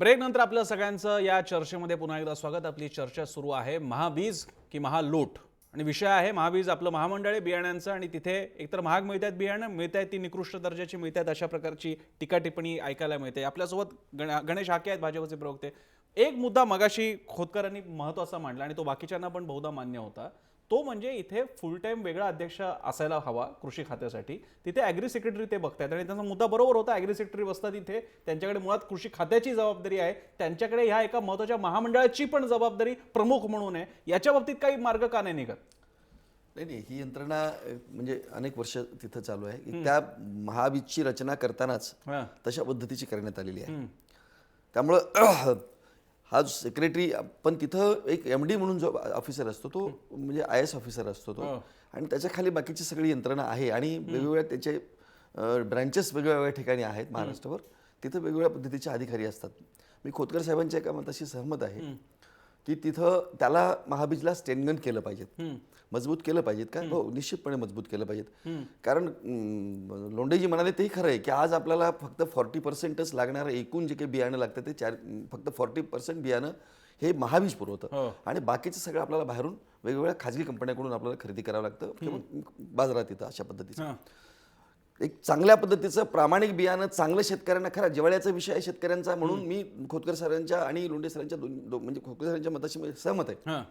Break नंतर आपल्या सगळ्यांचं या चर्चेमध्ये पुन्हा एकदा स्वागत। आपली चर्चा सुरू आहे महाबीज की महालूट आणि विषय आहे महाबीज आपलं महामंडळ आहे बियाण्यांचं आणि तिथे एकतर महाग मिळतात बियाणं मिळतात ती निकृष्ट दर्जाची मिळतात अशा प्रकारची टीका टिप्पणी ऐकायला मिळते। आपल्यासोबत गणेश हाके आहेत भाजपचे प्रवक्ते। एक मुद्दा मगाशी खोतकरांनी महत्त्वाचा मांडला आणि तो बाकीच्यांना पण बहुधा मान्य होता, तो म्हणजे इथे फुल टाइम वेगळा अध्यक्ष असायला हवा कृषी खात्यासाठी। तिथे ॲग्री सेक्रेटरी ते बघतायत आणि त्यांचा मुद्दा बरोबर होता। ॲग्री सेक्रेटरी बसतात इथे, त्यांच्याकडे मुळात कृषी खात्याची जबाबदारी आहे, त्यांच्याकडे ह्या एका महत्त्वाच्या महामंडळाची पण जबाबदारी प्रमुख म्हणून आहे। याच्या बाबतीत काही मार्ग का नाही निघत? नाही, ही यंत्रणा म्हणजे अनेक वर्ष तिथं चालू आहे। त्या महाबीजची रचना करतानाच तशा पद्धतीची करण्यात आलेली आहे। त्यामुळं हा सेक्रेटरी पण तिथं एक MD म्हणून जो ऑफिसर असतो तो म्हणजे IAS ऑफिसर असतो तो, आणि त्याच्या खाली बाकीची सगळी यंत्रणा आहे आणि वेगवेगळ्या त्याचे ब्रँचेस वेगवेगळ्या ठिकाणी आहेत महाराष्ट्रावर, तिथं वेगवेगळ्या पद्धतीचे अधिकारी असतात। मी खोतकर साहेबांच्या एका मताशी सहमत आहे की तिथं त्याला महाबीजला स्टेनगन केलं पाहिजेत, मजबूत केलं पाहिजेत का? हो, निश्चितपणे मजबूत केलं पाहिजेत। कारण लोंढेजी म्हणाले तेही खरं आहे की आज आपल्याला फक्त 40%च लागणारं एकूण जे काही बियाणं लागतं ते फक्त 40% बियाणं हे महाबीज पुरवतं आणि बाकीचं सगळं आपल्याला बाहेरून वेगवेगळ्या खाजगी कंपन्यांकडून आपल्याला खरेदी करावं लागतं किंवा बाजारात येतं अशा पद्धतीचं। एक चांगल्या पद्धतीचं प्रामाणिक बियाणं चांगलं शेतकऱ्यांना, खरा जिव्हाळ्याचा विषय आहे शेतकऱ्यांचा, म्हणून मी खोतकर सरांच्या आणि लोंढे सरांच्या म्हणजे खोतकर सरांच्या मताशी सहमत आहे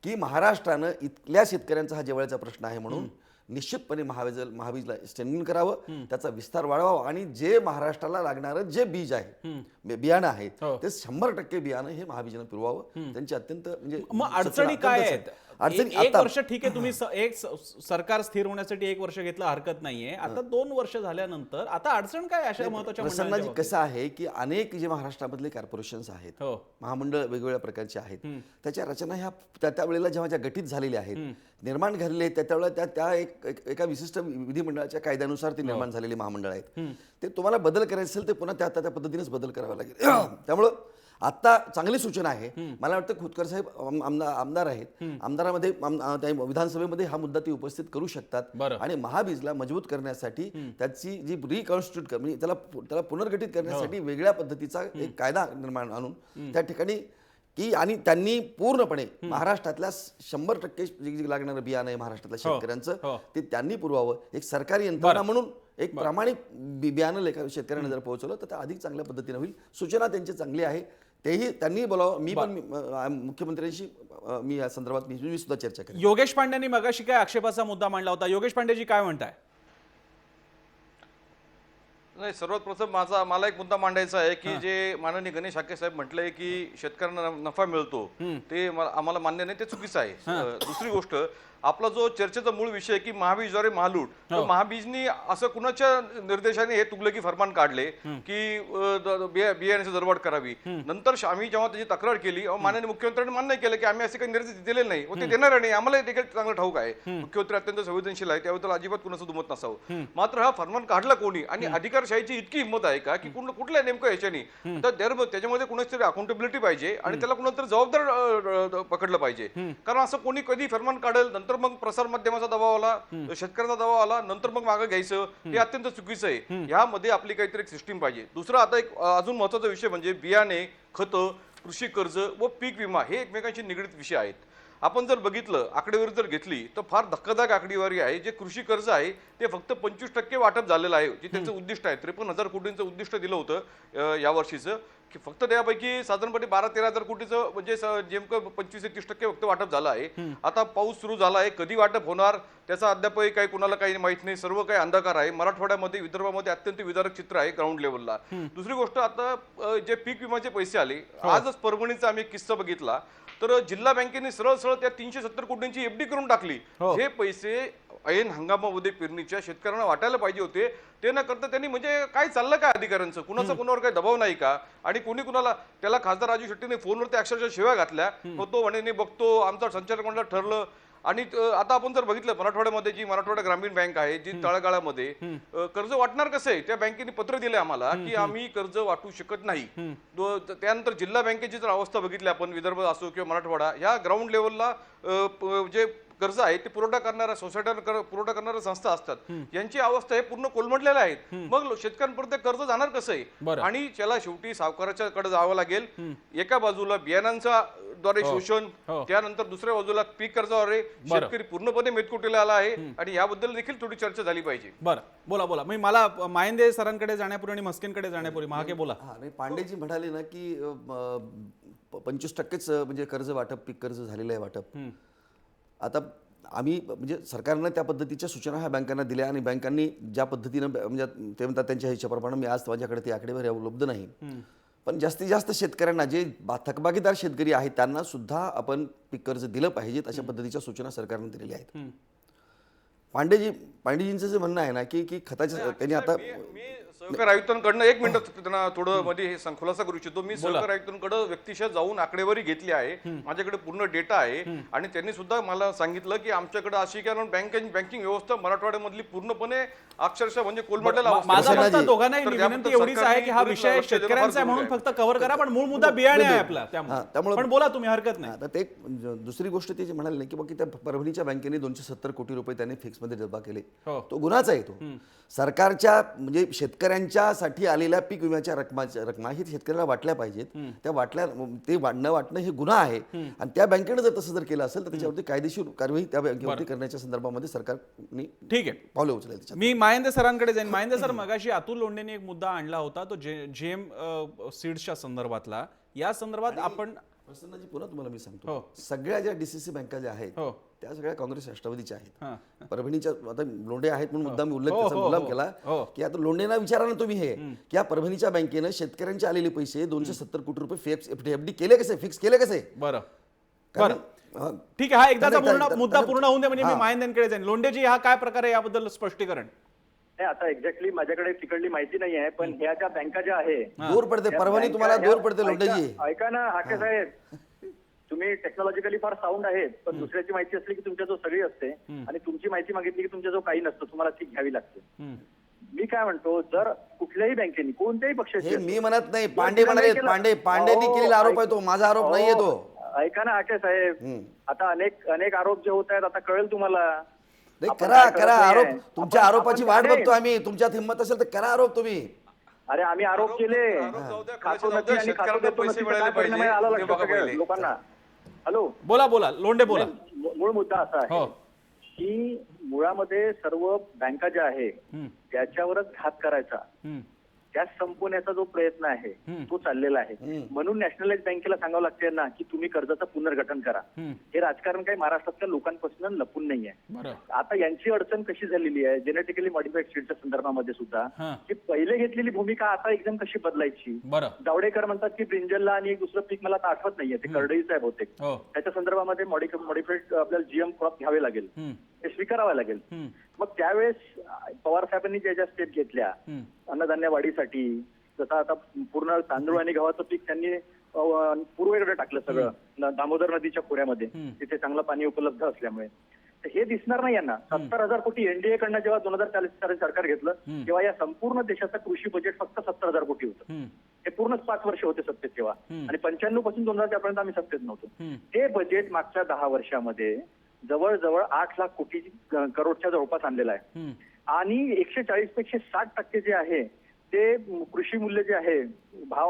की महाराष्ट्रानं इथल्या शेतकऱ्यांचा हा जिव्हाळ्याचा प्रश्न आहे, म्हणून निश्चितपणे महाबीजला स्टेनगन करावं, त्याचा विस्तार वाढवावा आणि जे महाराष्ट्राला लागणारं जे बीज आहे बियाणं आहे ते 100% बियाणं हे महाबीजानं पुरवावं। त्यांची अत्यंत म्हणजे मग अडचणी काय आहेत? एक वर्ष ठीक आहे, तुम्ही एक सरकार स्थिर होण्यासाठी एक वर्ष घेतलं हरकत नाहीये, आता 2 वर्ष झाल्यानंतर आता अडचण काय अशा महत्त्वाच्या प्रसन्नाजी कसं आहे की अनेक जे महाराष्ट्रामधले कॉर्पोरेशन्स आहेत, महामंडळ वेगवेगळ्या प्रकारचे आहेत, त्याच्या रचना ह्या त्या वेळेला जेव्हा ज्या गठीत झालेल्या आहेत, निर्माण झालेले त्यावेळेला त्या एका विशिष्ट विधिमंडळाच्या कायद्यानुसार ते निर्माण झालेले महामंडळ आहेत। ते तुम्हाला बदल करायचे असेल ते पुन्हा त्या पद्धतीनेच बदल करावा लागेल। त्यामुळं आता चांगली सूचना आहे, मला वाटतं खोतकर साहेब आमदार आहेत, आमदारामध्ये विधानसभेमध्ये हा मुद्दा ते उपस्थित करू शकतात आणि महाबीजला मजबूत करण्यासाठी त्याची जी रिकॉन्स्टिट्यूट म्हणजे त्याला पुनर्गठित करण्यासाठी वेगळ्या पद्धतीचा एक कायदा निर्माण आणून त्या ठिकाणी की आणि त्यांनी पूर्णपणे महाराष्ट्रातल्या 100% जे लागणारं बियाणं आहे महाराष्ट्रातल्या शेतकऱ्यांचं ते त्यांनी पुरवावं। एक सरकारी यंत्रणा म्हणून एक प्रामाणिक बियाणं शेतकऱ्यांना जर पोहोचवलं तर अधिक चांगल्या पद्धतीने होईल। सूचना त्यांची चांगली आहे, तेही त्यांनी बोलावं। मी पण मुख्यमंत्र्यांशी मी या संदर्भात मी सुद्धा चर्चा केली। योगेश पांडेंनी मगाशी काय आक्षेपाचा मुद्दा मांडला होता, योगेश पांडेजी काय म्हणताय? नाही, सर्वात प्रथम मला एक मुद्दा मांडायचा आहे की जे माननीय गणेश हाके साहेब म्हटलंय की शेतकऱ्यांना नफा मिळतो ते आम्हाला मान्य नाही, ते चुकीचं आहे। दुसरी गोष्ट, आपला जो चर्चेचा मूळ विषय आहे की महाबीजद्वारे महालूट, तर महाबीजनी असं कुणाच्या निर्देशाने हे तुगलकी फरमान काढले की बियाण्याची दरवाढ करावी। नंतर आम्ही जेव्हा त्याची तक्रार केली, माननीय मुख्यमंत्र्यांनी मान्य केलं की आम्ही असे काही निर्देश दिलेले नाही, ते देणार नाही, आम्हाला देखील चांगलं ठाऊक आहे, मुख्यमंत्री अत्यंत संवेदनशील आहे, त्याबद्दल अजिबात कुणाचं दुमत नसावं। मात्र हा फरमान काढला कोणी आणि अधिकारशाहीची इतकी हिंमत आहे का की कुठल्या नेमकं ह्याच्यानी तर त्याच्यामध्ये कुणाची तरी अकाउंटेबिलिटी पाहिजे आणि त्याला कुणाला तरी जबाबदार पकडलं पाहिजे। कारण असं कोणी कधी फरमान काढेल, नंतर मग प्रसार माध्यमाचा दबाव आला, शेतकऱ्याचा दबाव आला, नंतर मग मागं घ्यायचं, हे अत्यंत चुकीचं आहे। यामध्ये आपली काहीतरी एक सिस्टीम पाहिजे। दुसरा आता एक अजून महत्त्वाचा विषय म्हणजे बियाणे, खतं, कृषी कर्ज व पीक विमा हे एकमेकांशी निगडीत विषय आहेत। आपण जर बघितलं आकडेवारी जर घेतली तर फार धक्कादायक आकडेवारी आहे। जे कृषी कर्ज आहे ते फक्त 25% वाटप झालेलं आहे, जे त्यांचं उद्दिष्ट आहे 53,000 कोटींचं उद्दिष्ट दिलं होतं या वर्षीचं, की फक्त त्यापैकी साधारणपणे 12-13 हजार कोटीचं म्हणजे नेमकं 25 ते 30% फक्त वाटप झालं आहे। आता पाऊस सुरू झाला आहे, कधी वाटप होणार त्याचा अद्यापही काही कुणाला काही माहित नाही, सर्व काही अंधकार आहे। मराठवाड्यामध्ये विदर्भामध्ये अत्यंत विदारक चित्र आहे ग्राउंड लेवलला। दुसरी गोष्ट, आता जे पीक विम्याचे पैसे आले, आजच परभणीचा आम्ही एक किस्सा बघितला, तर जिल्हा बँकेने सरळ सरळ त्या 370 कोटींची FD करून टाकली। हे पैसे ऐन हंगामामध्ये पेरणीच्या शेतकऱ्यांना वाटायला पाहिजे होते, ते न करता त्यांनी म्हणजे काय चाललं काय अधिकाऱ्यांचं, कुणाचा कुणावर काही दबाव नाही का? आणि कोणी कुणाला त्याला खासदार राजू शेट्टीने फोनवरती अक्षरशः शिव्या घातल्या, तो म्हणे बघतो आमचा संचालक मंडळ ठरलं। आणि आता आपण जर बघितलं मराठवाड्यामध्ये जी मराठवाडा ग्रामीण बँक आहे जी तळागाळामध्ये कर्ज वाटणार कसं आहे, त्या बँकेने पत्र दिले आम्हाला की आम्ही कर्ज वाटू शकत नाही। त्यानंतर जिल्हा बँकेची जर अवस्था बघितली आपण, विदर्भ असो किंवा मराठवाडा, ह्या ग्राउंड लेवलला जे कर्ज आहे ते पुरवठा करणाऱ्या सोसायट्या पुरवठा करणाऱ्या संस्था असतात, यांची अवस्था हे पूर्ण कोलमडलेल्या आहेत. मग शेतकऱ्यांपर्यंत कर्ज जाणार कसं आहे? आणि त्याला शेवटी सावकाराच्या कडे जावं लागेल. एका बाजूला बियाणांचा द्वारे शोषण, त्यानंतर दुसऱ्या बाजूला पीक कर्जाद्वारे शेतकरी पूर्णपणे मेतकुटीला आला आहे आणि याबद्दल देखील थोडी चर्चा झाली पाहिजे. बरं, बोला बोला. मी मला मायंदे सरांकडे जाण्यापूर्वी आणि मस्किनकडे जाण्यापूर्वी महाके बोला. नाही, पांडेजी म्हणाले ना की 25%च म्हणजे कर्ज वाटप, पीक कर्ज झालेलं आहे वाटप. आता आम्ही म्हणजे सरकारनं त्या पद्धतीच्या सूचना ह्या बँकांना दिल्या आणि बँकांनी ज्या पद्धतीनं म्हणजे ते म्हणतात त्यांच्या हिशोबाप्रमाणे, मी आज माझ्याकडे ती आकडेवारी उपलब्ध नाही, पण जास्तीत जास्त शेतकऱ्यांना जे थकबाकीदार शेतकरी आहेत त्यांना सुद्धा आपण पीक कर्ज दिलं पाहिजेत अशा पद्धतीच्या सूचना सरकारने दिलेल्या आहेत. पांडेजींचं जे म्हणणं आहे ना की खताच्या त्यांनी आता मी सहकार आयुक्तांकडनं एक मिनिट त्यांना थोडं मध्ये हे खुलासा करू इच्छितो. मी सहकार आयुक्तांकडे व्यक्तिशः जाऊन आकडेवारी घेतली आहे, माझ्याकडे पूर्ण डेटा आहे आणि त्यांनी सुद्धा मला सांगितलं की आमच्याकडे अशी कारण बँकिंग व्यवस्था मराठवाड्यामधली पूर्णपणे अक्षरशः म्हणजे कोलमडलेला अवस्था आहे. माझा फक्त दोघांनाही विनंती एवढीच आहे की हा विषय शेतकऱ्यांचा आहे म्हणून फक्त कव्हर करा, पण मूळ मुद्दा बियाणे आहे आपला, त्यामुळे पण बोला तुम्ही, हरकत नाही. आता ते दुसरी गोष्ट ते जे म्हणाले नाही की बाकी त्या परभणीच्या बँकेने 270 कोटी रुपये त्यांनी फिक्समध्ये जमा केले, तो गुन्हाच आहे. तो सरकारच्या म्हणजे शेतकऱ्यांच्यासाठी आलेल्या पीक विम्याच्या रकमा ही शेतकऱ्याला वाटल्या पाहिजेत. त्या ते न वाटणं हे गुन्हा आहे आणि त्या बँकेनं जर तसं जर केलं असेल तर त्याच्यावरती कायदेशीर कारवाई त्या बँकेवरती करण्याच्या संदर्भामध्ये सरकारने ठीक आहे पावले उचलले. मी मायंदे सरांकडे जाईन. मायंदे सर, मगाशी अतुल लोंढेने एक मुद्दा आणला होता, तो जेम सीड्सच्या संदर्भातला. या संदर्भात आपण प्रसन्नजी पुन्हा तुम्हाला मी सांगतो, सगळ्या ज्या DCC बँका ज्या आहेत त्या सगळ्या काँग्रेस राष्ट्रवादीच्या आहेत. परभणीच्या आता लोंढे आहेत म्हणून मुद्दा मी उल्लेख केला की आता लोंढेंना विचारा ना तुम्ही हे की या परभणीच्या बँकेनं शेतकऱ्यांचे आलेले पैसे 270 कोटी रुपये FD केले कसे, फिक्स केले कसे? बरं ठीक आहे, हा एकदाचा मुद्दा पूर्ण होऊन दे म्हणजे मी मायंदेंकडे जाईन. लोंढेजी, हा काय प्रकार आहे याबद्दल स्पष्टीकरण? नाही, आता एक्झॅक्टली माझ्याकडे तिकडली माहिती नाही आहे, पण ह्या ज्या बँका ज्या आहे दूर पडते परभणी, तुम्हाला दूर पडते लोंढेजी. ऐका ना हाके साहेब, तुम्ही टेक्नॉलॉजिकली फार साऊंड आहेत, पण दुसऱ्याची माहिती असली की तुमच्याजवळ सगळी असते आणि तुमची माहिती मागितली की तुमच्याजवळ काही नसतं, तुम्हाला ती घ्यावी लागते. मी काय म्हणतो, जर कुठल्याही बँकेने कोणत्याही पक्षाची, मी म्हणत नाही, पांडे म्हणाले, पांडेनी केलेला आरोप आहे तो, माझा आरोप नाहीये तो. ऐका ना हाके साहेब, आता अनेक आरोप जे होत आहेत आता कळेल तुम्हाला. करा आरोप, तुमच्या आरोपाची वाट बघतो आम्ही. तुमच्यात हिंमत असेल तर करा आरोप तुम्ही. अरे आम्ही आरोप केले, खातो नक्की आणि खातो देतो नक्की, काय परिणाम आहे आला लक्षात लोकांना. हॅलो, बोला बोला लोंढे बोला. मूळ मुद्दा असा आहे की मुळामध्ये सर्व बँका ज्या आहे त्याच्यावरच घात करायचा, त्यास संपवण्याचा जो प्रयत्न आहे तो चाललेला आहे. म्हणून नॅशनलाइज बँकेला सांगावं लागते ना की तुम्ही कर्जाचं पुनर्गठन करा. हे राजकारण काही महाराष्ट्रातल्या लोकांपासून लपून नाहीये. आता यांची अडचण कशी झालेली आहे जेनेटिकली मॉडिफाईड सीडच्या संदर्भामध्ये सुद्धा, की पहिले घेतलेली भूमिका आता एकदम कशी बदलायची. जावडेकर म्हणतात की ब्रिंजलला आणि एक दुसरं पीक मला आता आठवत नाहीये, ते करडईच आहे बहुतेक, त्याच्या संदर्भामध्ये मॉडिफाईड आपल्याला जीएम क्रॉप घ्यावे लागेल, हे स्वीकारावं लागेल. मग त्यावेळेस पवार साहेबांनी ज्या ज्या स्टेप घेतल्या अन्नधान्य वाढीसाठी, जसं आता पूर्ण तांदूळ आणि गव्हाचं पीक त्यांनी पूर्वेकडे टाकलं सगळं दामोदर नदीच्या खोऱ्यामध्ये, तिथे चांगलं पाणी उपलब्ध असल्यामुळे. तर हे दिसणार नाही यांना. 70,000 कोटी एनडीए कडनं जेव्हा 2040 साली सरकार घेतलं तेव्हा या संपूर्ण देशाचं कृषी बजेट फक्त 70,000 कोटी होतं. हे पूर्णच 5 वर्ष होते सत्तेत तेव्हा, आणि 95 पासून 2004 पर्यंत आम्ही सत्तेत नव्हतो. ते बजेट मागच्या 10 वर्षामध्ये जवळजवळ 8 लाख कोटी करोडच्या जवळपास आणलेला आहे. आणि 140 पेक्षा 60% जे आहे ते कृषी मूल्य जे आहे,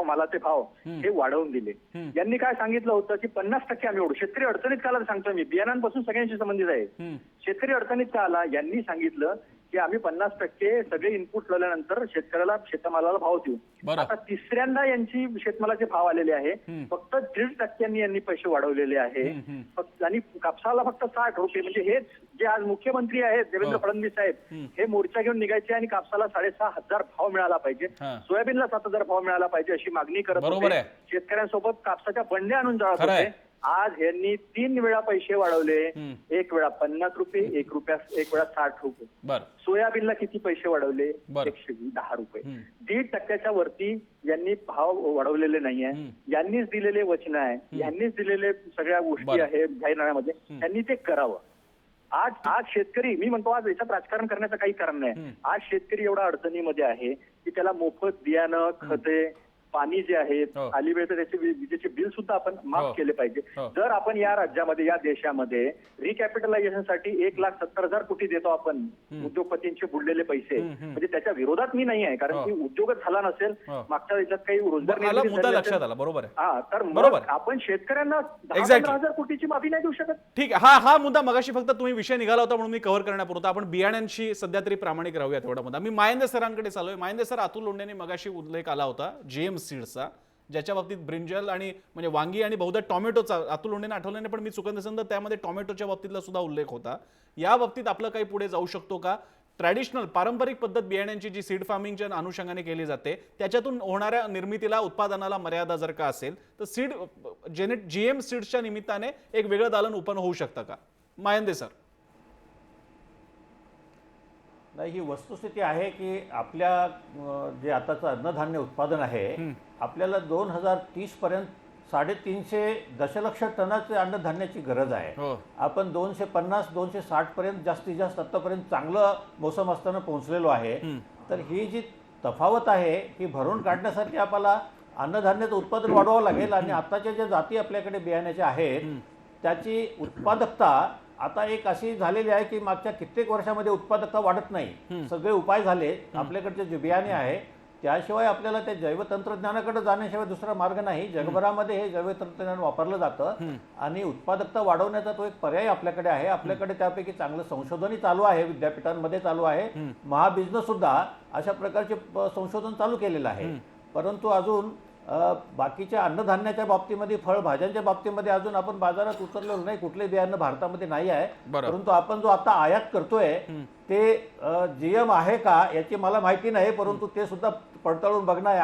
मालाचे भाव हे वाढवून दिले. यांनी काय सांगितलं होतं की 50% आम्ही शेतकरी अडचणीत का आला सांगतोय मी, बियाणांपासून सगळ्यांशी संबंधित आहे. शेतकरी अडचणीत का आला, यांनी सांगितलं की आम्ही 50% सगळे इनपुट लावल्यानंतर शेतकऱ्याला शेतमालाला भाव देऊ. आता तिसऱ्यांदा यांची शेतमालाचे भाव आलेले आहे, फक्त 1.5% यांनी पैसे वाढवलेले आहे. आणि कापसाला फक्त 60 रुपये, म्हणजे हेच जे आज मुख्यमंत्री आहेत देवेंद्र फडणवीस साहेब, हे मोर्चा घेऊन निघायचे आणि कापसाला 6,500 भाव मिळाला पाहिजे, सोयाबीनला 7,000 भाव मिळाला पाहिजे अशी मागणी करत होते. शेतकऱ्यांसोबत कापसाच्या बंड्या आणून जाळत होते. आज यांनी 3 वेळा पैसे वाढवले, एक वेळा 50 रुपये, एक वेळा 60 रुपये. सोयाबीनला किती पैसे वाढवले, 110 रुपये. 1.5% वरती यांनी भाव वाढवलेले नाहीये. यांनीच दिलेले वचन आहे, यांनीच दिलेले सगळ्या गोष्टी आहे जाहीरनाम्यामध्ये, त्यांनी ते करावं. आज शेतकरी, मी म्हणतो आज याच्यात राजकारण करण्याचं काही कारण नाही. आज शेतकरी एवढा अडचणीमध्ये आहे की त्याला मोफत बियाणं, खते, पाणी जे आहे हो. खाली वेळ तर त्याचे विजेचे बिल सुद्धा आपण हो. माफ केले पाहिजे. हो. जर आपण या राज्यामध्ये या देशामध्ये रिकॅपिटलायझेशनसाठी 1,70,000 कोटी देतो आपण उद्योगपतींचे बुडलेले पैसे, म्हणजे त्याच्या विरोधात मी नाही आहे, कारण हो. की उद्योगच झाला नसेल, हो. मागच्या याच्यात काही रोजगार मला निर्मिती मुद्दा झाली लक्षात असेल. आला, बरोबर आहे. हा, तर बरोबर. मग आपण शेतकऱ्यांना Exactly. 10,000 कोटीची माफी नाही देऊ शकत. ठीक आहे, हा मुद्दा मगाशी फक्त तुम्ही विषय निघाला होता म्हणून मी कव्हर करण्यापुरता आपण बियाण्यांशी सध्या तरी प्रामाणिक राहूया थोडा मुद्दा. मी मायंदे सरांकडे चाललोय. मायंदे सर, अतुल लोंढेने मगाशी उल्लेख आला होता GM सीड्सचा, ज्याच्या बाबतीत ब्रिंजल आणि म्हणजे वांगी आणि बहुधा टोमॅटोचा, अतुल लोंढेने आठवलं नाही पण मी चुकत नसेल तर त्यामध्ये टोमॅटोच्या बाबतीतला सुद्धा उल्लेख होता. या बाबतीत आपलं काही पुढे जाऊ शकतो का? ट्रॅडिशनल पारंपरिक पद्धत बियाण्यांची जी सीड फार्मिंगच्या अनुषंगाने केली जाते त्याच्यातून होणाऱ्या निर्मितीला उत्पादनाला मर्यादा जर का असेल तर सीड GM सीड्सच्या निमित्ताने एक वेगळं दालन ओपन होऊ शकतं का? मायंदे सर. नाही, ही वस्तुस्थिती आहे की आपल्या जे आताचं अन्नधान्य उत्पादन आहे आपल्याला 2030 पर्यंत 350 दशलक्ष टनाचे अन्नधान्याची गरज आहे. हो. आपण 250-260 पर्यंत जास्तीत जास्त आतापर्यंत चांगलं मोसम असताना पोहोचलेलो आहे. तर ही जी तफावत आहे ही भरून काढण्यासाठी आपल्याला अन्नधान्याचं उत्पादन वाढवावं लागेल आणि आताच्या ज्या जाती आपल्याकडे बियाण्याच्या आहेत त्याची उत्पादकता आता एक अशी झालेली आहे की मागच्या कित्येक वर्षामध्ये उत्पादकता वाढत नाही. सगळे उपाय झाले आपल्याकडचे जे बियाणे आहे त्याशिवाय आपल्याला त्या जैवतंत्रज्ञानाकडे जाण्याशिवाय दुसरा मार्ग नाही. जगभरामध्ये हे जैवतंत्रज्ञान वापरलं जातं आणि उत्पादकता वाढवण्याचा तो एक पर्याय आपल्याकडे आहे. आपल्याकडे त्यापैकी चांगलं संशोधनही चालू आहे, विद्यापीठांमध्ये चालू आहे. महाबीजनं सुद्धा अशा प्रकारचे संशोधन चालू केलेलं आहे. परंतु अजून बाकीच्या अन्नधान्याच्या बाबतीमध्ये, फळभाज्यांच्या बाबतीमध्ये अजून आपण बाजारात उतरलेलो नाही. कुठले बियाणं भारतामध्ये नाही आहे. परंतु आपण जो आता आयात करतोय ते GM आहे का याची मला माहिती नाही, परंतु ते सुद्धा पडताळून बघणं आहे.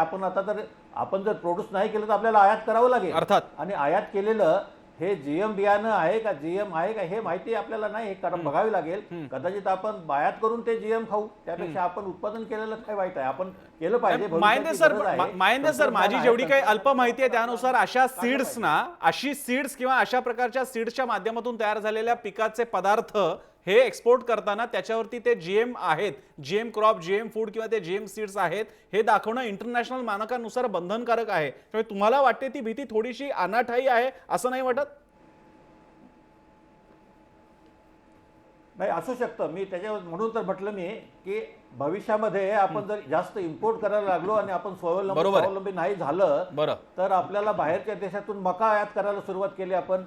आपण जर प्रोड्यूस नाही केलं तर आपल्याला आयात करावं लागेल अर्थात. आणि आयात केलेलं हे GM बियाणं आहे का GM आहे का हे माहिती आपल्याला नाही, हे कारण बघावी लागेल. कदाचित आपण आयात करून ते GM खाऊ, त्यापेक्षा आपण उत्पादन केलेलं काय वाईट आहे, आपण केलं पाहिजे. मायंदे सर, माझी जेवढी काही अल्प माहिती आहे त्यानुसार अशी सीड्स किंवा अशा प्रकारच्या सीड्सच्या माध्यमातून तयार झालेल्या पिकाचे पदार्थ हे एक्सपोर्ट करताना त्याच्यावरती ते GM आहेत, GM क्रॉप, GM फूड किंवा ते GM सीड्स आहेत हे दाखवणं इंटरनॅशनल मानकांनुसार बंधनकारक आहे. त्यामुळे तुम्हाला वाटते ती भीती थोडीशी अनाठाई आहे असं नाही वाटत? नाही, असू शकतं. मी त्याच्यावर म्हणून तर म्हटलं मी की भविष्यामध्ये आपण जर जास्त इम्पोर्ट करायला लागलो आणि आपण स्वावलंबी नाही झालं तर आपल्याला बाहेरच्या देशातून मका आयात करायला सुरुवात केली आपण.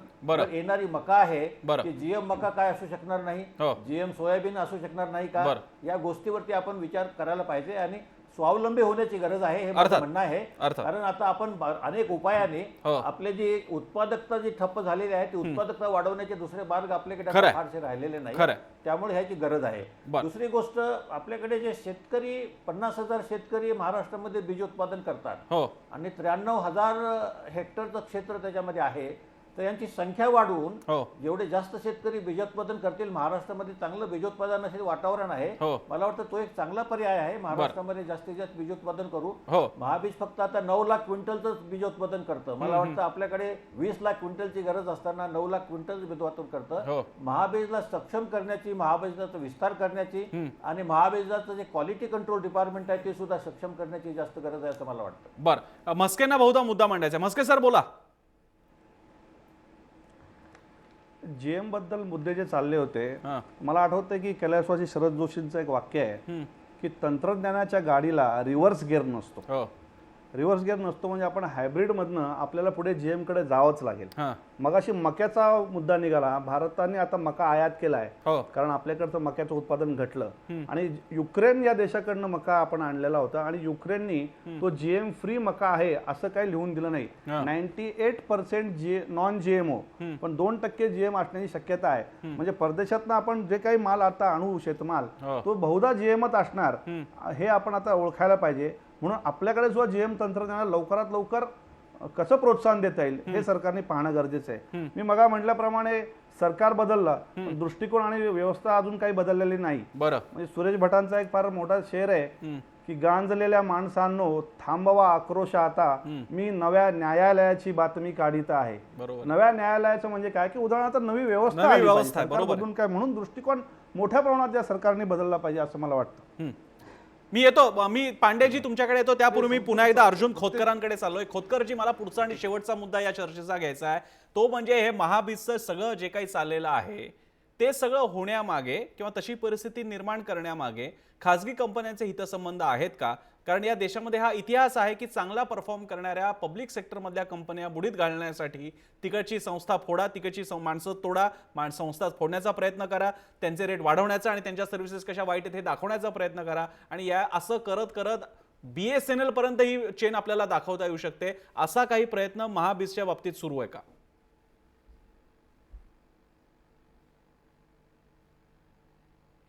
येणारी मका आहे की GM मका काय असू शकणार नाही, GM सोयाबीन असू शकणार नाही का, या गोष्टीवरती आपण विचार करायला पाहिजे आणि स्वावलंबी होण्याची गरज आहे हे माझं म्हणणं आहे. कारण आता आपण अनेक उपायाने आपले जी उत्पादकता जी ठप्प झालेली आहे ती उत्पादकता वाढवण्याचे दुसरे मार्ग आपल्याकडे फारसे राहिलेले नाही, त्यामुळे ह्याची गरज आहे. दुसरी गोष्ट, आपल्याकडे जे शेतकरी 50,000 शेतकरी महाराष्ट्रामध्ये बीज उत्पादन करतात आणि 93,000 हेक्टरचं क्षेत्र त्याच्यामध्ये आहे. तर यांची संख्या वाढवून जेवढे जास्त शेतकरी बीजोत्पादन करतील, महाराष्ट्रामध्ये चांगलं बीजोत्पादनाचे वातावरण आहे. मला वाटतं तो एक चांगला पर्याय आहे. महाराष्ट्रामध्ये जास्तीत जास्त बीजोत्पादन करू. महाबीज फक्त आता 9 लाख क्विंटलचं बीजोत्पादन करतं. मला वाटतं आपल्याकडे 20 लाख क्विंटलची गरज असताना 9 लाख क्विंटल बीजोत्पादन करतं. महाबीजला सक्षम करण्याची, महाबीजचा विस्तार करण्याची आणि महाबीजाचं जे क्वालिटी कंट्रोल डिपार्टमेंट आहे ते सुद्धा सक्षम करण्याची जास्त गरज आहे असं मला वाटतं. बरं, मस्केंना बहुधा मुद्दा मांडायचा. मस्के सर बोला. GM बद्दल मुद्दे जे चालले होते, मला आठवतं की कैलासवासी शरद जोशींचं एक वाक्य आहे की तंत्रज्ञानाच्या गाडीला रिव्हर्स गिअर नसतो. रिव्हर्स गिअर नसतो म्हणजे आपण हायब्रिड मधनं आपल्याला पुढे GM कडे जावंच लागेल. मगाशी मक्याचा मुद्दा निघाला. भारताने आता मका आयात केलाय कारण आपल्याकडचं मक्याचं उत्पादन घटलं आणि युक्रेन या देशाकडनं मका आपण आणलेला होता आणि युक्रेननी तो GM फ्री मका आहे असं काही लिहून दिलं नाही. 98% नॉन GMO पण 2% GM असण्याची शक्यता आहे. म्हणजे परदेशातनं आपण जे काही माल आता आणू शेतमाल तो बहुधा GMच असणार हे आपण आता ओळखायला पाहिजे. म्हणून आपल्याकडे जो GM तंत्रज्ञानाला लवकरात लवकर कसं प्रोत्साहन देता येईल हे सरकारने पाहणं गरजेचं आहे. मी मगा म्हटल्याप्रमाणे सरकार बदललं पण दृष्टिकोन आणि व्यवस्था अजून काही बदललेली नाही. म्हणजे सुरेश भटांचा एक फार मोठा शेर आहे की गांजलेल्या माणसांनो थांबवा आक्रोश आता, मी नव्या न्यायालयाची बातमी काढीत आहे. नव्या न्यायालयाचं म्हणजे काय की उदाहरणार्थ नवी व्यवस्था बदलून काय, म्हणून दृष्टिकोन मोठ्या प्रमाणात या सरकारने बदलला पाहिजे असं मला वाटतं. मी येतो, मी पांडेजी तुमच्याकडे येतो, त्यापूर्वी मी पुन्हा एकदा अर्जुन खोतकरांकडे चाललोय. खोतकरजी, मला पुढचा आणि शेवटचा मुद्दा या चर्चेचा घ्यायचा आहे, तो म्हणजे हे महाबीजचं सगळं जे काही चाललेलं आहे ते सगळं होण्यामागे किंवा तशी परिस्थिती निर्माण करण्यामागे खासगी कंपन्यांचे हितसंबंध आहेत का? कारण या देशामध्ये हा इतिहास आहे की चांगला परफॉर्म करणाऱ्या पब्लिक सेक्टरमधल्या कंपन्या बुडीत घालण्यासाठी तिकडची संस्था फोडा, तिकडची माणसं तोडा, संस्था फोडण्याचा प्रयत्न करा, त्यांचे रेट वाढवण्याचा आणि त्यांच्या सर्व्हिसेस कशा वाईट आहेत हे दाखवण्याचा प्रयत्न करा, आणि या असं करत करत BSNL पर्यंत ही चेन आपल्याला दाखवता येऊ शकते. असा काही प्रयत्न महाबीजच्या बाबतीत सुरू आहे का?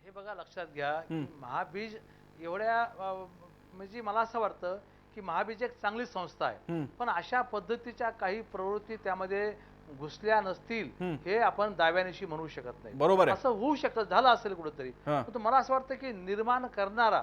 हे बघा, लक्षात घ्या की महाबीज एवढ्या म्हणजे मला असं वाटतं की महाबीज एक चांगली संस्था आहे, पण अशा पद्धतीच्या काही प्रवृत्ती त्यामध्ये घुसल्या नसतील हे आपण दाव्यानिशी म्हणू शकत नाही. बरोबर आहे. असं होऊ शकत झालं असेल कुठेतरी, पण मला असं वाटतं की निर्माण करणारा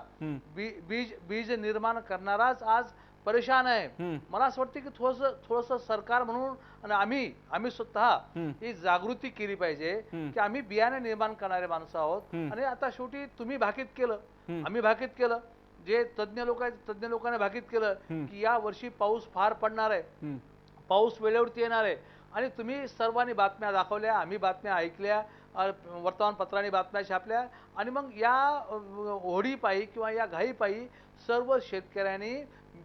बीज निर्माण करणाराच आज परेशान आहे. मला असं वाटतं की थोडस सरकार म्हणून आणि आम्ही स्वतः ही जागृती केली पाहिजे की आम्ही बियाणे निर्माण करणारे माणसं आहोत. आणि आता शेवटी तुम्ही भाकीत केलं, आम्ही भाकीत केलं, जे तज्ञ लोकांनी भाकीत केलं की या वर्षी पाऊस फार पडणार आहे, पाऊस वेळेवरती येणार आहे, आणि तुम्ही सर्वांनी बातम्या दाखवल्या, आम्ही बातम्या ऐकल्या, वर्तमानपत्रांनी बातम्या छापल्या, आणि मग या होडीपायी किंवा या घाईपायी सर्व शेतकऱ्यांनी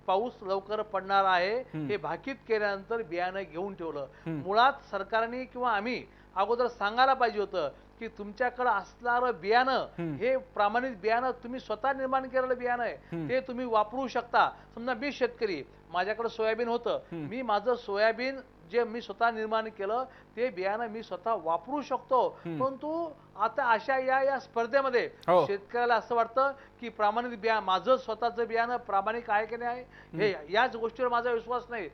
पाऊस लवकर पडणार आहे हे भाकीत केल्यानंतर बियाणं घेऊन ठेवलं. मुळात सरकारने किंवा आम्ही अगोदर सांगायला पाहिजे होतं की तुमच्याकडे असणारं बियाणं हे प्रामाणिक बियाणं तुम्ही स्वतः निर्माण केलेलं बियाणं आहे, ते तुम्ही वापरू शकता. समजा मी शेतकरी, माझ्याकडे सोयाबीन होतं, मी माझं सोयाबीन जे मी स्वतः निर्माण केलं ते बियाणं मी स्वतः वापरू शकतो. परंतु आता अशा या स्पर्धेमध्ये शेतकऱ्याला असं वाटतं की प्रामाणिक माझं स्वतःचं बियाणं प्रामाणिक आहे की नाही हे याच गोष्टीवर माझा विश्वास नाही.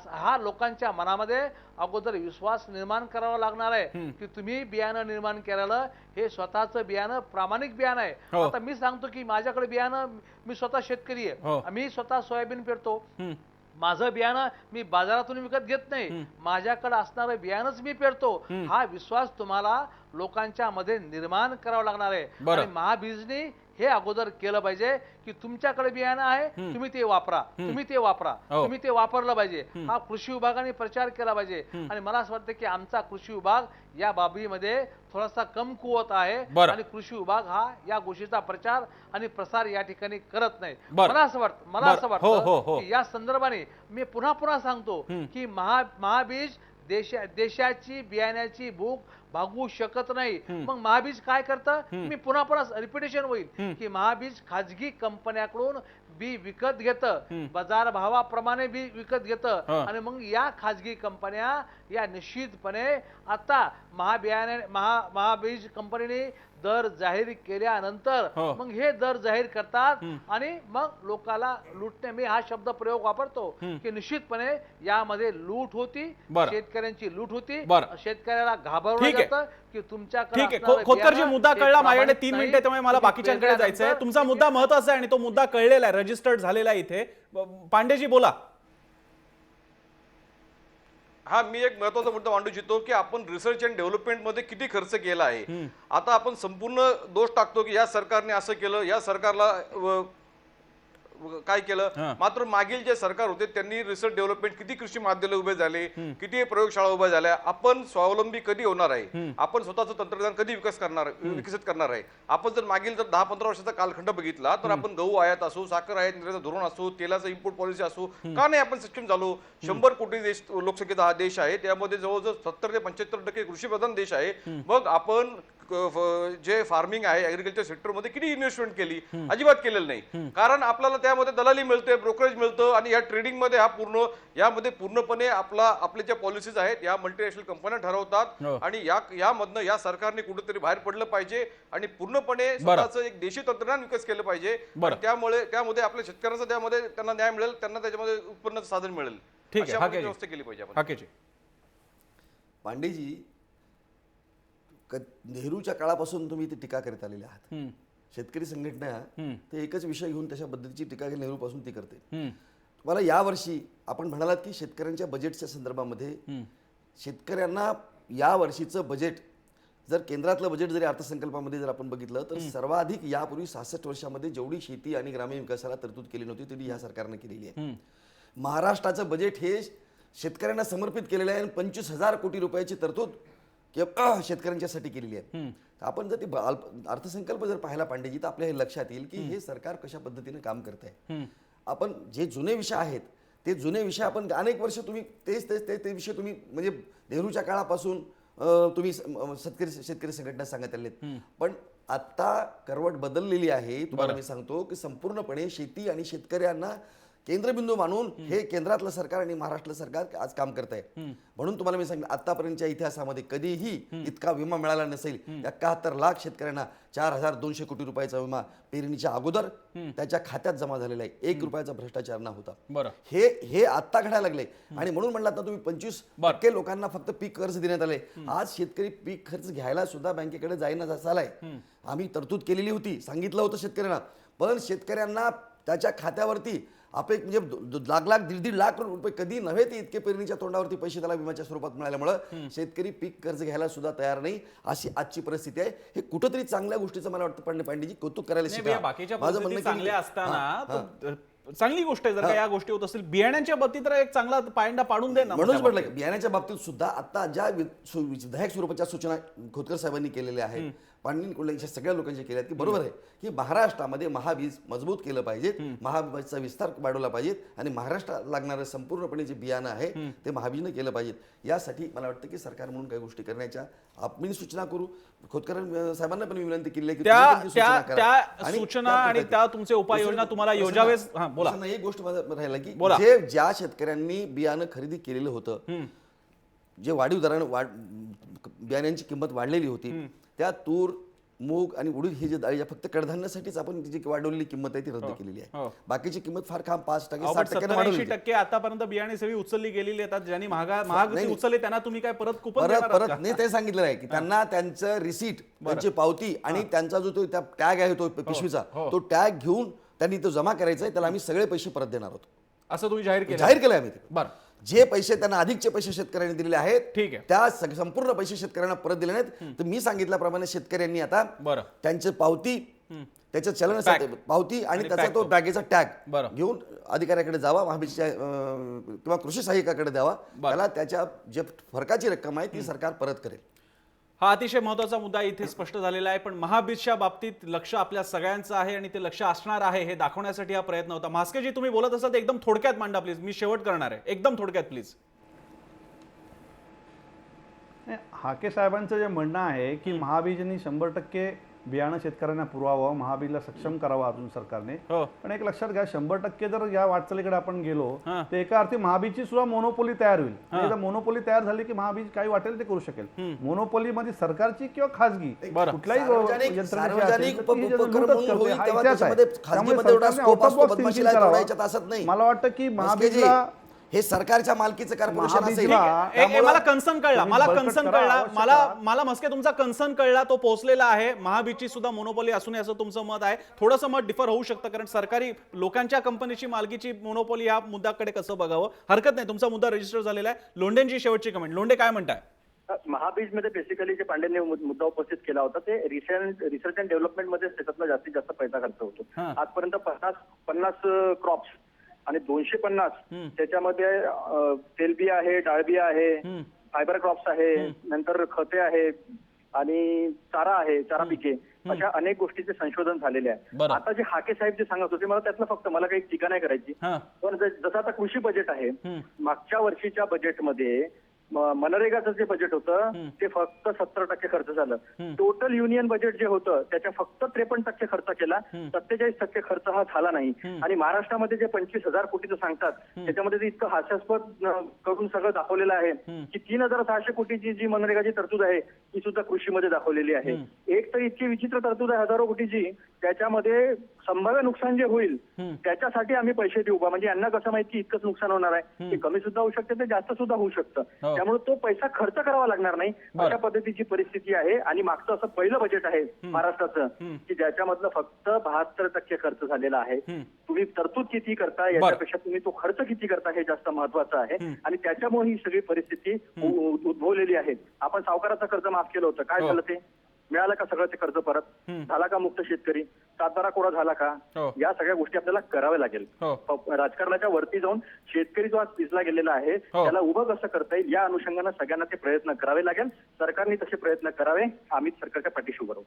हा लोकांच्या मनामध्ये अगोदर विश्वास निर्माण करावा लागणार आहे की तुम्ही बियाणं निर्माण केलेलं हे स्वतःचं बियाणं प्रामाणिक बियाणं आहे. आता मी सांगतो की माझ्याकडे बियाणं, मी स्वतः शेतकरी आहे, मी स्वतः सोयाबीन पेरतो, माझं बियाणं मी बाजारातून विकत घेत नाही, माझ्याकडे असणारं बियाणंच मी पेरतो. हा विश्वास तुम्हाला लोकांच्या मध्ये निर्माण करावा लागणार आहे. आणि महाबीजने हे अगोदर केलं पाहिजे की तुमच्याकडे बियाणं आहे, तुम्ही ते वापरा, तुम्ही ते वापरलं पाहिजे. हा कृषी विभागाने प्रचार केला पाहिजे. आणि मला असं वाटतं की आमचा कृषी विभाग या बाबीमध्ये थोडासा कमकुवत आहे, आणि कृषी विभाग हा या गोष्टीचा प्रचार आणि प्रसार या ठिकाणी करत नाही. मला असं वाटतं की या संदर्भाने मी पुन्हा सांगतो की महाबीज देशाची बियाण्याची भूक भागवू शकत नाही. मग महाबीज काय करतं, मी पुन्हा रिपिटेशन होईल की महाबीज खाजगी कंपन्याकडून बी विकत घेतं, बाजार भावाप्रमाणे बी विकत घेतं, आणि मग या खाजगी कंपन्या या निश्चितपणे आता महाबीज कंपनीने दर जाहीर केल्यानंतर मग हे दर जाहीर करतात आणि मग लोकाला लुटणे, मी हा शब्द प्रयोग वापरतो की निश्चितपणे यामध्ये लूट होती, शेतकऱ्यांची लूट होती, शेतकऱ्याला घाबरवलं जातं की तुमच्याकडे. ठीक आहे, खोतकरजी मुद्दा कळला. माझ्याकडे 3 मिनिटे, त्यामुळे मला बाकीच्यांकडे जायचं आहे. तुमचा मुद्दा महत्वाचा आहे आणि तो मुद्दा कळलेला आहे, रजिस्टर्ड झालेला आहे इथे. पांडेजी बोला. हा, मी एक महत्वाचा मुद्दा मांडू इच्छितो की आपण रिसर्च अँड डेव्हलपमेंट मध्ये किती खर्च केला आहे. आता आपण संपूर्ण दोष टाकतो की या सरकारने असं केलं, या सरकारला काय केलं, मात्र मागील जे सरकार होते त्यांनी रिसर्च डेव्हलपमेंट, किती कृषी महाविद्यालय उभे झाले, किती प्रयोगशाळा उभ्या झाल्या. आपण स्वावलंबी कधी होणार आहे, आपण स्वतःचं तंत्रज्ञान कधी विकसित करणार आहे. आपण जर मागील 10-15 वर्षाचा कालखंड बघितला तर आपण गहू आयात असू, साखर आयात निर्यात धोरण असू, तेलाचं इम्पोर्ट पॉलिसी असू, का नाही आपण सिस्टम झालो. 100 कोटी देश लोकसंख्येचा हा देश आहे, त्यामध्ये जवळजवळ 70 ते 75% कृषी प्रधान देश आहे. मग आपण जे फार्मिंग आहे, ऍग्रिकल्चर सेक्टरमध्ये किती इन्व्हेस्टमेंट केली, अजिबात केलेलं नाही. कारण आपल्याला त्यामध्ये दलाली मिळते, ब्रोकरेज मिळतं, आणि या ट्रेडिंग मध्ये यामध्ये पूर्णपणे आपले ज्या पॉलिसीज आहेत या मल्टीनॅशनल कंपन्या ठरवतात. आणि यामधनं या सरकारने कुठेतरी बाहेर पडलं पाहिजे आणि पूर्णपणे स्वतःचं एक देशी तंत्रज्ञान विकसित केलं पाहिजे. त्यामध्ये आपल्या शेतकऱ्यांचा त्यामध्ये त्यांना न्याय मिळेल, त्यांना त्याच्यामध्ये उत्पन्नाचं साधन मिळेल. अशा व्यवस्था केली पाहिजे आपण. पांडेजी, नेहरूच्या काळापासून तुम्ही ती टीका करत आलेले आहात. शेतकरी संघटना ते एकच विषय घेऊन तशा पद्धतीची टीका नेहरूपासून ती करते. तुम्हाला यावर्षी आपण म्हणालात की शेतकऱ्यांच्या बजेटच्या संदर्भामध्ये शेतकऱ्यांना या वर्षीचं बजेट जर केंद्रातलं बजेट जरी अर्थसंकल्पामध्ये जर आपण बघितलं तर सर्वाधिक यापूर्वी 66 वर्षामध्ये जेवढी शेती आणि ग्रामीण विकासाला तरतूद केली नव्हती तेवढी या सरकारने केलेली आहे. महाराष्ट्राचं बजेट हे शेतकऱ्यांना समर्पित केलेलं आहे आणि 25,000 कोटी रुपयाची तरतूद शेतकऱ्यांच्यासाठी केलेली आहे. आपण जर ती अर्थसंकल्प जर पाहायला पांडेजी तर आपल्या हे लक्षात येईल की हे सरकार कशा पद्धतीने काम करत आहे. आपण जे जुने विषय आहेत ते जुने विषय आपण अनेक वर्ष तुम्ही तेच विषय तुम्ही म्हणजे नेहरूच्या काळापासून तुम्ही शेतकरी संघटना सांगत आलेत. पण आता करवट बदललेली आहे. तुम्हाला मी सांगतो की संपूर्णपणे शेती आणि शेतकऱ्यांना केंद्रबिंदू मानून हे केंद्रातलं सरकार आणि महाराष्ट्र सरकार आज काम करत आहे. म्हणून तुम्हाला मी सांगितलं आतापर्यंतच्या इतिहासामध्ये कधीही इतका विमा मिळाला नसेल. 71 लाख शेतकऱ्यांना 4,200 कोटी रुपयाचा विमा पेरणीच्या अगोदर त्याच्या खात्यात जमा झालेला आहे. 1 रुपयाचा भ्रष्टाचार न होता. हे आता घडायला लागले आणि म्हणून म्हणलात ना तुम्ही 25% लोकांना फक्त पीक कर्ज देण्यात आले. आज शेतकरी पीक खर्च घ्यायला सुद्धा बँकेकडे जाईना झालाय. आम्ही तरतूद केलेली होती, सांगितलं होतं शेतकऱ्यांना, पण शेतकऱ्यांना त्याच्या खात्यावरती म्हणजे लाख 1.5 लाख रुपये कधी नव्हे ते इतके पेरणीच्या तोंडावरती पैसे त्याला विम्याच्या स्वरूपात मिळाल्यामुळे शेतकरी पीक कर्ज घ्यायला सुद्धा तयार नाही. अशी आजची परिस्थिती आहे. हे कुठंतरी चांगल्या गोष्टीचं मला वाटतं पांडेजी कौतुक करायला शिका. बाकीच्या परिस्थिती चांगल्या असताना चांगली गोष्ट आहे जर का या गोष्टी होत असतील. बियाण्यांच्या बाबतीत तर एक चांगला पायंडा पाडून दे ना. म्हणूनच म्हटलं बियाण्याच्या बाबतीत सुद्धा आता ज्या विधायक स्वरूपाच्या सूचना खोतकर साहेबांनी केलेल्या आहेत, पांडे कोल्ह्यांच्या सगळ्या लोकांच्या केल्या की बरोबर आहे की महाराष्ट्रामध्ये महाबीज मजबूत केलं पाहिजे, महाबीजचा विस्तार वाढवला पाहिजे आणि महाराष्ट्रात लागणारं संपूर्णपणे जे बियाणं आहे ते महाबीजनं केलं पाहिजे. यासाठी मला वाटतं की सरकार म्हणून काही गोष्टी करण्याच्या आपण सूचना करू. खोतकर साहेबांना पण विनंती केली की त्या सूचना आणि त्या तुमचे उपाययोजना तुम्हाला योजावेच. बोला. एक गोष्ट राहिला की ज्या शेतकऱ्यांनी बियाणं खरेदी केलेलं होतं, जे वाढीव दरानं बियाण्यांची किंमत वाढलेली होती, त्या तूर, मूग आणि उडीद ही जी डाळी फक्त कडधान्यासाठीच आपण जी वाढवलेली किंमत आहे ती रद्द केलेली आहे. बाकीची किंमत फार 5%, 60% वाढवली. 80% आतापर्यंत बियाणे सगळी उचलली गेलेली आहेत. ज्यांनी महाग उचलले त्यांना तुम्ही काय परत नाही ते सांगितलं आहे की त्यांना त्यांचं रिसीट, त्यांची पावती आणि त्यांचा जो त्या टॅग आहे तो पिशवीचा तो टॅग घेऊन त्यांनी तो जमा करायचा आहे. त्याला आम्ही सगळे पैसे परत देणार आहोत असं तुम्ही जाहीर केलं आम्ही. बरं, जे पैसे त्यांना अधिकचे पैसे शेतकऱ्यांनी दिलेले आहेत ठीक आहे त्या संपूर्ण पैसे शेतकऱ्यांना परत दिले नाहीत. तर मी सांगितल्याप्रमाणे शेतकऱ्यांनी आता त्यांची पावती, त्याचं चलन पावती आणि त्याचा तो बॅगेचा टॅग घेऊन अधिकाऱ्याकडे जावा, महाबीजच्या किंवा कृषी सहाय्यकाकडे द्यावा. त्याला त्याच्या जे फरकाची रक्कम आहे ती सरकार परत करेल. हा अतिशय महत्त्वाचा मुद्दा इथे स्पष्ट झालेला आहे. पण महाबीजच्या बाबतीत लक्ष आपल्या सगळ्यांचं आहे आणि ते लक्ष असणार आहे हे दाखवण्यासाठी हा प्रयत्न होता. म्हास्केजी तुम्ही बोलत असाल तर एकदम थोडक्यात मांडा प्लीज. मी शेवट करणार आहे, एकदम थोडक्यात प्लीज. हाके साहेबांचं जे म्हणणं आहे की महाबीजनी 100% बियाणं शेतकऱ्यांना पुरवावं, महाबीजला सक्षम करावं अजून सरकारने. पण एक लक्षात घ्या 100% जर या वाटचालीकडे आपण गेलो तर एका अर्थी महाबीजची सुद्धा मोनोपोली तयार होईल. एकदा मोनोपोली तयार झाली की महाबीज काही वाटेल ते करू शकेल. मोनोपोली मध्ये सरकारची किंवा खासगी कुठलाही मला वाटतं की महाबीजला हे सरकारच्या मालकीचं कॉर्पोरेशन असेल. मला कन्सर्न कळला, मला मस्के तुमचा कन्सर्न कळला, तो पोहोचलेला आहे. महाबीजची सुद्धा मोनोपोली असू नये असं तुमचं मत आहे. थोडंसं मत डिफर होऊ शकतं कारण सरकारी लोकांच्या कंपनीची मालकीची मोनोपोली या मुद्द्याकडे कसं बघावं. हरकत नाही, तुमचा मुद्दा रजिस्टर झालेला आहे. लोंढेंची शेवटची कमेंट. लोंढे काय म्हणताय? महाबीज मध्ये बेसिकली जे पांडेंनी मुद्दा उपस्थित केला होता ते रिसर्च अँड डेव्हलपमेंट मध्ये त्याच्यातला जास्तीत जास्त पैसा खर्च होतो. आजपर्यंत 50 क्रॉप्स आणि 250 त्याच्यामध्ये तेलबिया आहे, डाळबिया आहे, फायबर क्रॉप्स आहे, नंतर खते आहे आणि चारा आहे, चारा पिके, अशा अनेक गोष्टीचे संशोधन झालेले आहे. आता जे हाके साहेब जे सांगत होते मला त्यातलं फक्त मला काही टीका नाही करायची, पण जसं आता कृषी बजेट आहे, मागच्या वर्षीच्या बजेटमध्ये मनरेगाचं जे बजेट होतं ते फक्त 70% खर्च झालं. टोटल युनियन बजेट जे होतं त्याच्या फक्त 53% खर्च केला, 47% खर्च हा झाला नाही. आणि महाराष्ट्रामध्ये जे 25,000 कोटीचं सांगतात त्याच्यामध्ये ते इतकं हास्यास्पद करून सगळं दाखवलेलं आहे की 3,600 कोटीची जी मनरेगाची तरतूद आहे ती सुद्धा कृषीमध्ये दाखवलेली आहे. एक तर इतकी विचित्र तरतूद आहे हजारो कोटीची त्याच्यामध्ये संभाव्य नुकसान जे होईल त्याच्यासाठी आम्ही पैसे देऊ बा. म्हणजे यांना कसं माहिती इतकंच नुकसान होणार आहे, ते कमी सुद्धा होऊ शकते, ते जास्त सुद्धा होऊ शकतं. त्यामुळे तो पैसा खर्च करावा लागणार नाही, अशा पद्धतीची परिस्थिती आहे. आणि मागचं असं पहिलं बजेट आहे महाराष्ट्राचं की ज्याच्यामधलं फक्त 72% खर्च झालेला आहे. तुम्ही तरतूद किती करता याच्यापेक्षा तुम्ही तो खर्च किती करता हे जास्त महत्वाचं आहे. आणि त्याच्यामुळे ही सगळी परिस्थिती उद्भवलेली आहे. आपण सावकाराचं कर्ज माफ केलं होतं, काय झालं ते? मिळालं का सगळं ते कर्ज परत? झाला का मुक्त शेतकरी? सातबारा कोरा झाला का? या सगळ्या गोष्टी आपल्याला कराव्या लागेल. राजकारणाच्या वरती जाऊन शेतकरी जो आज पिसला गेलेला आहे त्याला उभं कसं करता येईल या अनुषंगाने सगळ्यांना ते प्रयत्न करावे लागेल. सरकारने तसे प्रयत्न करावे. आम्ही सरकारच्या पाठीशी उभं राहू.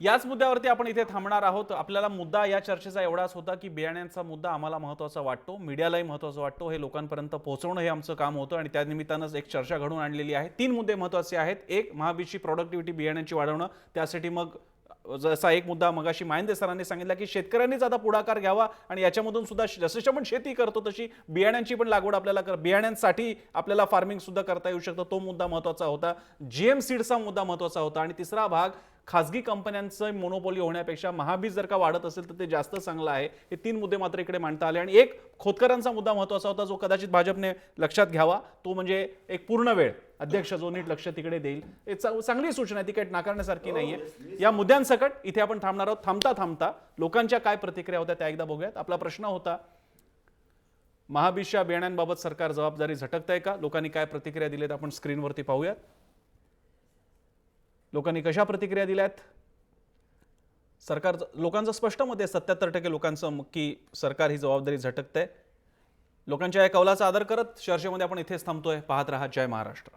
याच मुद्द्यावरती आपण इथे थांबणार आहोत. आपल्याला मुद्दा या चर्चेचा एवढाच होता की बियाण्यांचा मुद्दा आम्हाला महत्त्वाचा वाटतो, मीडियालाही महत्त्वाचा वाटतो, हे लोकांपर्यंत पोहोचवणं हे आमचं काम होतं आणि त्या निमित्तानंच एक चर्चा घडून आणलेली आहे. 3 मुद्दे महत्त्वाचे आहेत. एक, महाबीजची प्रॉडक्टिव्हिटी बियाण्यांची वाढवणं, त्यासाठी मग जसा एक मुद्दा मगाशी माहिंदे सरांनी सांगितला की शेतकऱ्यांनीच आता पुढाकार घ्यावा आणि याच्यामधून सुद्धा जशी आपण शेती करतो तशी बियाण्यांची पण लागवड आपल्याला बियाण्यांसाठी आपल्याला फार्मिंग सुद्धा करता येऊ शकतं, तो मुद्दा महत्त्वाचा होता. GM सीड्सचा मुद्दा महत्त्वाचा होता. आणि तिसरा भाग, खासगी कंपन्यांचं मोनोपोली होण्यापेक्षा महाबीज जर का वाढत असेल तर ते जास्त चांगलं आहे. हे 3 मुद्दे मात्र इकडे मांडता आले. आणि एक खोतकरांचा मुद्दा महत्त्वाचा होता जो कदाचित भाजपने लक्षात घ्यावा, तो म्हणजे एक पूर्ण वेळ अध्यक्ष जो नीट लक्ष तिकडे देईल. हे चांगली सूचना आहे, ती काही नाकारण्यासारखी नाहीये. या मुद्द्यांसकट इथे आपण थांबणार आहोत. थांबता थांबता लोकांच्या काय प्रतिक्रिया होत्या त्या एकदा बघूयात. आपला प्रश्न होता, महाबीजच्या बियाण्यांबाबत सरकार जबाबदारी झटकतंय का? लोकांनी काय प्रतिक्रिया दिल्यात आपण स्क्रीनवरती पाहूयात. लोकांनी कशा प्रतिक्रिया दिल्यात? लोकांचं स्पष्ट मत आहे, 77% लोकांचं, की सरकार ही जबाबदारी झटकतंय. लोकांच्या या कौलाचा आदर करत चर्चेमध्ये आपण इथेच थांबतोय. पाहत रहा जय महाराष्ट्र.